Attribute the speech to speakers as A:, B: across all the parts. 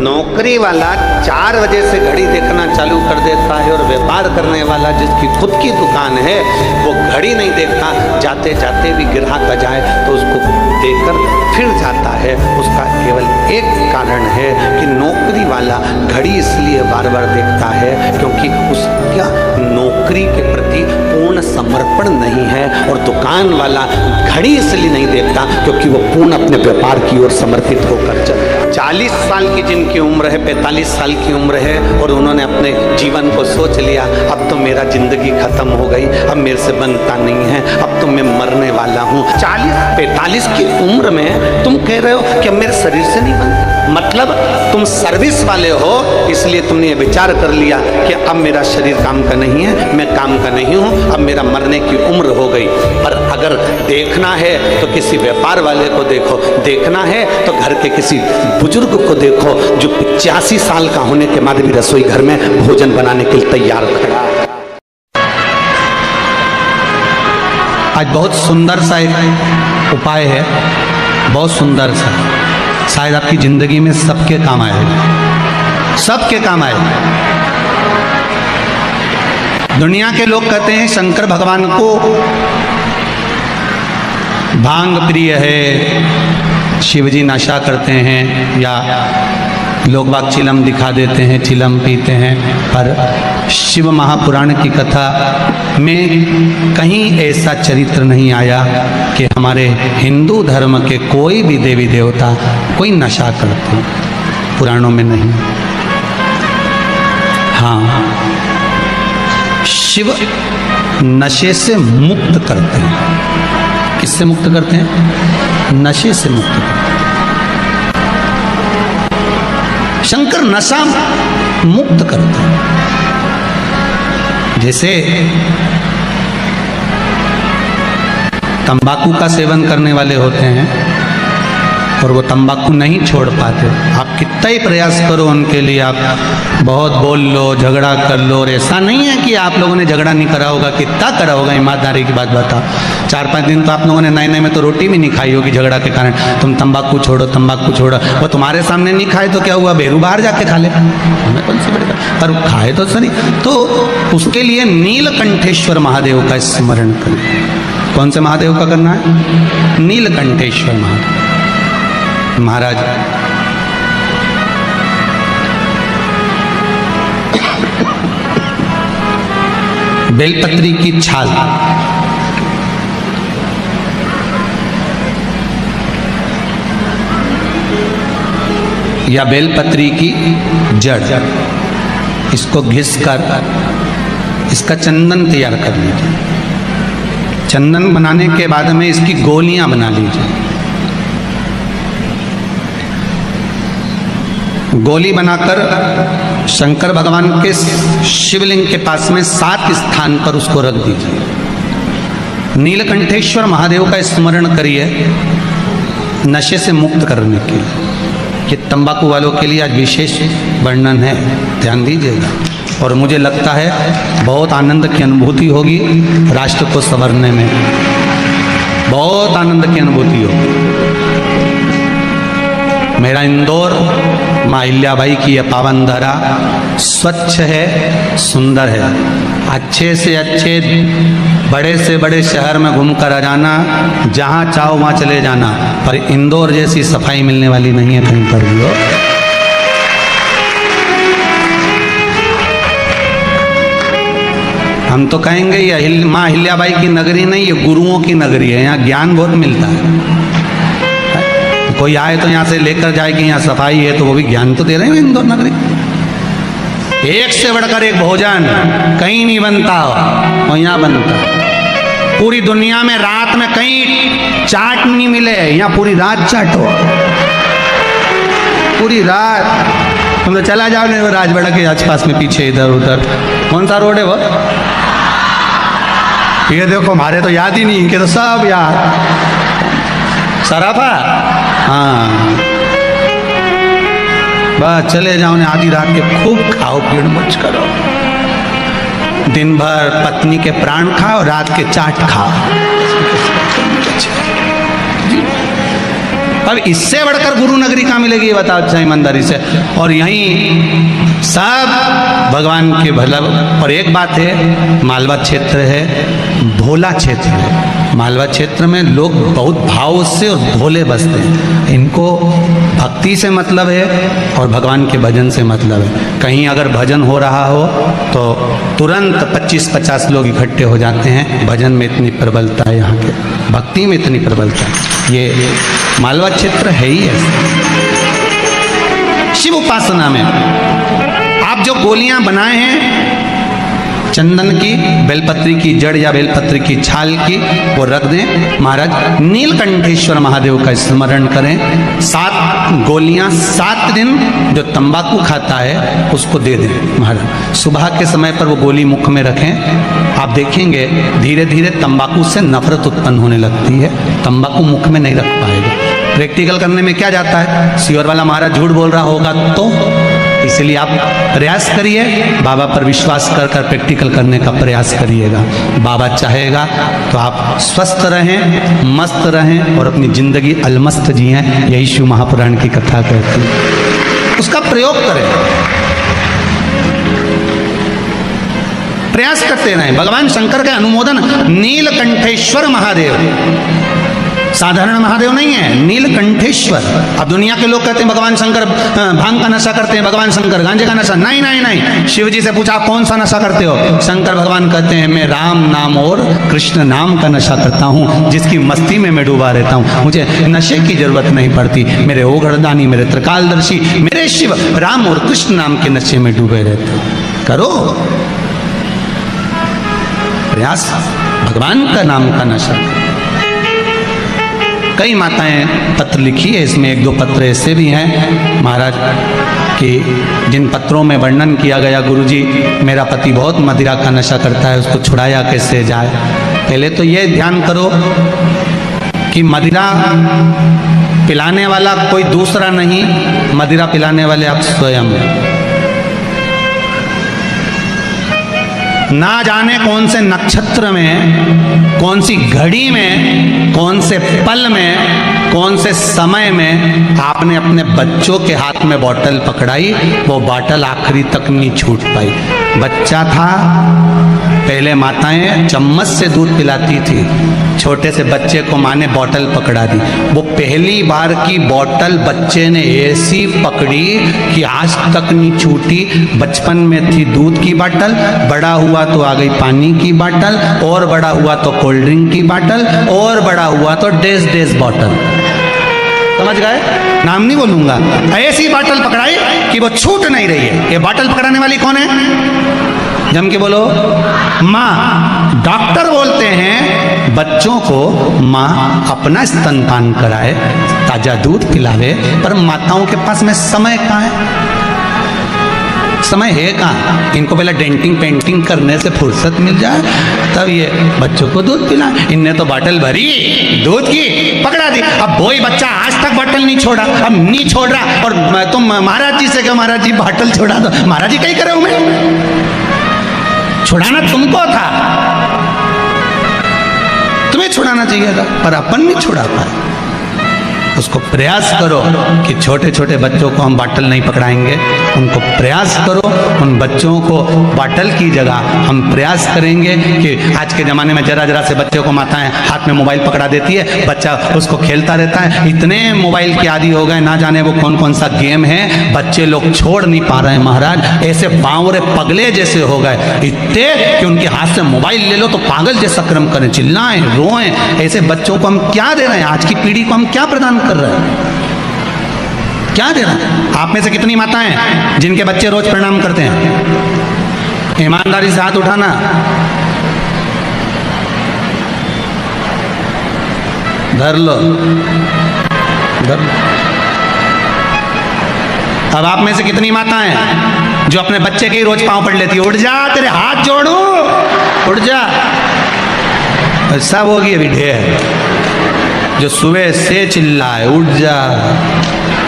A: नौकरी वाला 4 बजे से घड़ी देखना चालू कर देता है और व्यापार करने वाला जिसकी खुद की दुकान है वो घड़ी नहीं देखता, जाते जाते भी ग्राहक आ जाए तो उसको देखकर फिर जाता है। उसका केवल एक कारण है कि नौकरी वाला घड़ी इसलिए बार बार देखता है क्योंकि उसका नौकरी के प्रति पूर्ण समर्पण नहीं है, और दुकान वाला घड़ी इसलिए नहीं देखता क्योंकि वो पूर्ण अपने व्यापार की ओर समर्पित होकर चलता है। 40 साल की जिनकी उम्र है, 45 साल की उम्र है और उन्होंने अपने जीवन को सोच लिया अब तो मेरा जिंदगी खत्म हो गई, अब मेरे से बनता नहीं है, अब तो मैं मरने वाला हूँ। 40-45 की उम्र में तुम कह रहे हो कि अब मेरे शरीर से नहीं बनता, मतलब तुम सर्विस वाले हो इसलिए तुमने ये विचार कर लिया कि अब मेरा शरीर काम का नहीं है, मैं काम का नहीं हूँ, अब मेरा मरने की उम्र हो गई। पर अगर देखना है तो किसी व्यापार वाले को देखो, देखना है तो घर के किसी बुजुर्ग को देखो जो 85 साल का होने के बाद भी रसोई घर में भोजन बनाने के लिए तैयार खड़ा है। आज बहुत सुंदर सा एक उपाय है, बहुत सुंदर सा, शायद आपकी जिंदगी में सबके काम आएगा, सबके काम आएगा। दुनिया के लोग कहते हैं शंकर भगवान को भांग प्रिय है, शिवजी नशा करते हैं, या लोग बाग चिलम दिखा देते हैं, चिलम पीते हैं, पर शिव महापुराण की कथा में कहीं ऐसा चरित्र नहीं आया कि हमारे हिंदू धर्म के कोई भी देवी देवता कोई नशा करते, पुराणों में नहीं। हाँ, शिव नशे से मुक्त करते हैं। किससे मुक्त करते हैं? नशे से मुक्त करते हैं। शंकर नशा मुक्त करते हैं। जैसे तंबाकू का सेवन करने वाले होते हैं और वो तंबाकू नहीं छोड़ पाते, आप कितना ही प्रयास करो उनके लिए, आप बहुत बोल लो, झगड़ा कर लो, और ऐसा नहीं है कि आप लोगों ने झगड़ा नहीं करा होगा, कितना करा होगा, ईमानदारी की बात बताओ। 4-5 दिन तो आप लोगों ने नए में तो रोटी भी नहीं खाई होगी झगड़ा के कारण, तुम तंबाकू छोड़ो, तंबाकू छोड़ो। वो तुम्हारे सामने नहीं खाए तो क्या हुआ, बेरू बाहर जाके खा ले, हमें कौन सी बड़ी बात, पर खाए तो सही। तो उसके लिए नीलकंठेश्वर महादेव का स्मरण करें। कौन से महादेव का करना है? नीलकंठेश्वर महाराज। बेलपत्री की छाल, या बेलपत्री की जड़, इसको घिसकर इसका चंदन तैयार कर लीजिए। चंदन बनाने के बाद में इसकी गोलियां बना लीजिए। गोली बनाकर शंकर भगवान के शिवलिंग के पास में 7 स्थान पर उसको रख दीजिए। नीलकंठेश्वर महादेव का स्मरण करिए नशे से मुक्त करने के लिए। ये तंबाकू वालों के लिए आज विशेष वर्णन है, ध्यान दीजिएगा। और मुझे लगता है बहुत आनंद की अनुभूति होगी, राष्ट्र को संवरने में बहुत आनंद की अनुभूति होगी। मेरा इंदौर माँ अहिल्याबाई की यह पावन धरा स्वच्छ है, सुंदर है। अच्छे से अच्छे बड़े से बड़े शहर में घूमकर आ जाना, जहाँ चाहो वहाँ चले जाना, पर इंदौर जैसी सफाई मिलने वाली नहीं है कहीं पर भी हो। हम तो कहेंगे ये माँ अहिल्याबाई की नगरी नहीं, ये गुरुओं की नगरी है, यहाँ ज्ञान बहुत मिलता है। कोई आए तो यहाँ से लेकर जाए कि यहाँ सफाई है, तो वो भी ज्ञान तो दे रहे हैं इंदौर नगरी। एक से बढ़कर एक भोजन कहीं नहीं बनता और यहाँ बनता। पूरी दुनिया में रात में कहीं चाट नहीं मिले, यहाँ पूरी रात चाट हो, पूरी रात। तुम तो चला जाओ नहीं राजवाड़ा के आसपास में, पीछे इधर उधर, कौन सा रोड है वो, ये देखो हमारे तो याद ही नहीं, इनके तो सब याद। सराफा, हाँ, बस चले जाओ ने आधी रात के खूब खाओ पीड़ मच करो, दिन भर पत्नी के प्राण खाओ, रात के चाट खाओ। अब इससे बढ़कर गुरु नगरी कहाँ मिलेगी ये बताओ अच्छा ईमानदारी से। और यहीं सब भगवान के भला। और एक बात है, मालवा क्षेत्र है, भोला क्षेत्र है। मालवा क्षेत्र में लोग बहुत भाव से और भोले बसते हैं। इनको भक्ति से मतलब है और भगवान के भजन से मतलब है। कहीं अगर भजन हो रहा हो तो तुरंत 25-50 लोग इकट्ठे हो जाते हैं। भजन में इतनी प्रबलता है यहाँ के, भक्ति में इतनी प्रबलता है। ये मालवा क्षेत्र है ही ऐसा। शिव उपासना में आप जो गोलियां बनाए हैं चंदन की, बेलपत्री की जड़ या बेलपत्री की छाल की, वो रख दें। महाराज नीलकंठेश्वर महादेव का स्मरण करें। 7 गोलियां 7 दिन जो तंबाकू खाता है उसको दे दें महाराज। सुबह के समय पर वो गोली मुख में रखें। आप देखेंगे धीरे धीरे तंबाकू से नफरत उत्पन्न होने लगती है। तंबाकू मुख में नहीं रख पाएगा। प्रैक्टिकल करने में क्या जाता है, सीवर वाला महाराज झूठ बोल रहा होगा तो, इसलिए आप प्रयास करिए, बाबा पर विश्वास कर कर प्रैक्टिकल करने का प्रयास करिएगा। बाबा चाहेगा तो आप स्वस्थ रहें, मस्त रहें और अपनी जिंदगी अलमस्त जिएं। यही शिव महापुराण की कथा कहती है। उसका प्रयोग करें, प्रयास करते रहें। भगवान शंकर का अनुमोदन नीलकंठेश्वर महादेव, साधारण महादेव नहीं है, नीलकंठेश्वर। अब दुनिया के लोग कहते हैं भगवान शंकर भांग का नशा करते हैं, भगवान शंकर गांजे का नशा। नहीं नहीं नहीं, शिव जी से पूछा आप कौन सा नशा करते हो? शंकर भगवान कहते हैं मैं राम नाम और कृष्ण नाम का नशा करता हूँ, जिसकी मस्ती में मैं डूबा रहता हूँ। मुझे नशे की जरूरत नहीं पड़ती। मेरे ओघड़दानी, मेरे त्रिकालदर्शी, मेरे शिव राम और कृष्ण नाम के नशे में डूबे रहते। करो प्रयास, भगवान का नाम का नशा। कई माताएं पत्र लिखी है, इसमें 1-2 पत्र ऐसे भी हैं महाराज कि जिन पत्रों में वर्णन किया गया, गुरुजी मेरा पति बहुत मदिरा का नशा करता है, उसको छुड़ाया कैसे जाए। पहले तो ये ध्यान करो कि मदिरा पिलाने वाला कोई दूसरा नहीं, मदिरा पिलाने वाले आप स्वयं। ना जाने कौन से नक्षत्र में, कौन सी घड़ी में, कौन से पल में, कौन से समय में आपने अपने बच्चों के हाथ में बोतल पकड़ाई, वो बोतल आखिरी तक नहीं छूट पाई। बच्चा था, पहले माताएं चम्मच से दूध पिलाती थी, छोटे से बच्चे को माँ ने बोतल पकड़ा दी। वो पहली बार की बोतल बच्चे ने ऐसी पकड़ी कि आज तक नहीं छूटी। बचपन में थी दूध की बोतल, बड़ा हुआ तो आ गई पानी की बोतल, और बड़ा हुआ तो कोल्ड ड्रिंक की बोतल, और बड़ा हुआ तो डेज बोतल। समझ गए? नाम नहीं बोलूंगा। ऐसी बोतल पकड़ाई कि वो छूट नहीं रही है। ये बोतल पकड़ाने वाली कौन है? जम के बोलो, माँ। डॉक्टर बोलते हैं बच्चों को माँ अपना स्तनपान कराए, ताजा दूध पिलावे, पर माताओं के पास में समय कहाँ है? समय है कहाँ? इनको पहले डेंटिंग पेंटिंग करने से फुर्सत मिल जाए तब ये बच्चों को दूध पिलाए। इनने तो बोतल भरी दूध की, पकड़ा दी। अब वही बच्चा आज तक बोतल नहीं छोड़ा, अब नहीं छोड़ रहा। और तुम महाराज जी से कहो महाराज जी बोतल छोड़ा दो। महाराज जी कहीं करे हो? मैं छुड़ाना तुमको था, तुम्हें छुड़ाना चाहिए था, पर अपन नहीं छुड़ा पाए। उसको प्रयास करो कि छोटे छोटे बच्चों को हम बोतल नहीं पकड़ाएंगे। उनको प्रयास करो, उन बच्चों को बोतल की जगह हम प्रयास करेंगे कि आज के ज़माने में जरा जरा से बच्चों को माताएं हाथ में मोबाइल पकड़ा देती है, बच्चा उसको खेलता रहता है। इतने मोबाइल के आदी हो गए, ना जाने वो कौन कौन सा गेम है, बच्चे लोग छोड़ नहीं पा रहे हैं महाराज। ऐसे बावरे पगले जैसे हो गए इतने कि उनके हाथ से मोबाइल ले लो तो पागल जैसा क्रम करें, चिल्लाएं, रोएं। ऐसे बच्चों को हम क्या दे रहे हैं? आज की पीढ़ी को हम क्या प्रदान कर रहे हैं? क्या दे रहे हैं? आप में से कितनी माताएं हैं जिनके बच्चे रोज प्रणाम करते हैं? ईमानदारी से हाथ उठाना। धर लो, धर लो। अब आप में से कितनी माताएं हैं जो अपने बच्चे के ही रोज पांव पड़ लेती है? उठ जा, तेरे हाथ जोड़ू, उठ जा। सब होगी अभी ढेर जो सुबह से चिल्लाए उठ जा।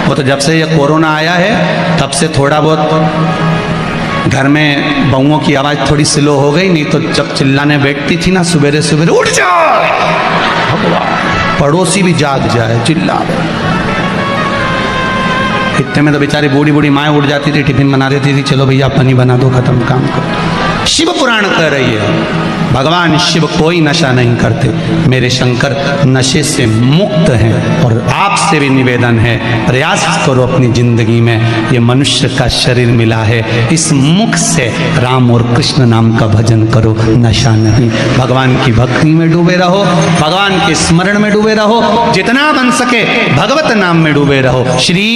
A: वो तो जब से ये कोरोना आया है तब से थोड़ा बहुत घर में बहुओं की आवाज़ थोड़ी स्लो हो गई, नहीं तो जब चिल्लाने बैठती थी ना सुबेरे सुबेरे, उठ जा, पड़ोसी भी जाग जाए चिल्ला। इतने में तो बेचारी बूढ़ी बूढ़ी माएँ उठ जाती थी, टिफिन बना देती थी, चलो भैया पानी बना दो, खत्म काम करो। शिव पुराण कह रही है भगवान शिव कोई नशा नहीं करते, मेरे शंकर नशे से मुक्त हैं। और आपसे भी निवेदन है, प्रयास करो अपनी जिंदगी में, ये मनुष्य का शरीर मिला है, इस मुख से राम और कृष्ण नाम का भजन करो, नशा नहीं। भगवान की भक्ति में डूबे रहो, भगवान के स्मरण में डूबे रहो, जितना बन सके भगवत नाम में डूबे रहो। श्री,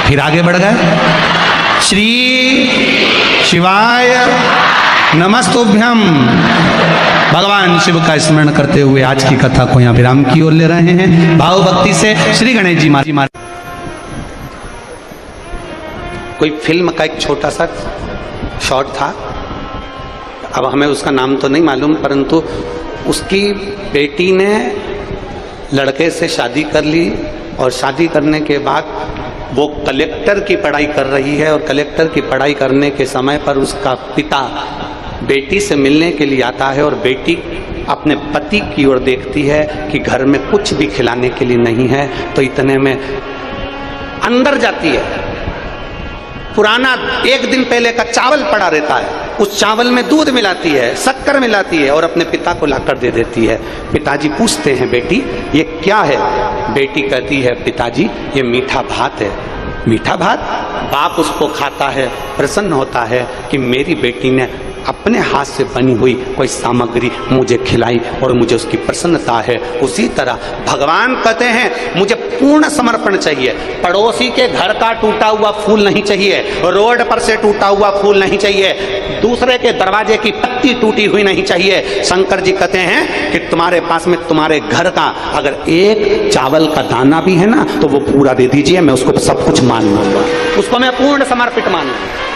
A: फिर आगे बढ़ गए, श्री शिवाय नमस्तुभ्यम। भगवान शिव का स्मरण करते हुए आज की कथा को यहाँ विराम की ओर ले रहे हैं। भाव भक्ति से श्री गणेश जी महाराज। कोई फिल्म का एक छोटा सा शॉट था, अब हमें उसका नाम तो नहीं मालूम, परंतु उसकी बेटी ने लड़के से शादी कर ली और शादी करने के बाद वो कलेक्टर की पढ़ाई कर रही है और कलेक्टर की पढ़ाई करने के समय पर उसका पिता बेटी से मिलने के लिए आता है और बेटी अपने पति की ओर देखती है कि घर में कुछ भी खिलाने के लिए नहीं है, तो इतने में अंदर जाती है, पुराना एक दिन पहले का चावल पड़ा रहता है, उस चावल में दूध मिलाती है, शक्कर मिलाती है और अपने पिता को लाकर दे देती है। पिताजी पूछते हैं बेटी ये क्या है? बेटी कहती है पिताजी ये मीठा भात है। मीठा भात? बाप उसको खाता है, प्रसन्न होता है कि मेरी बेटी ने अपने हाथ से बनी हुई कोई सामग्री मुझे खिलाई और मुझे उसकी प्रसन्नता है। उसी तरह भगवान कहते हैं मुझे पूर्ण समर्पण चाहिए, पड़ोसी के घर का टूटा हुआ फूल नहीं चाहिए, रोड पर से टूटा हुआ फूल नहीं चाहिए, दूसरे के दरवाजे की पत्ती टूटी हुई नहीं चाहिए। शंकर जी कहते हैं कि तुम्हारे पास में तुम्हारे घर का अगर एक चावल का दाना भी है ना तो वो पूरा दे दीजिए, मैं उसको सब कुछ मान लूंगा, उसको मैं पूर्ण समर्पित मान लूंगा।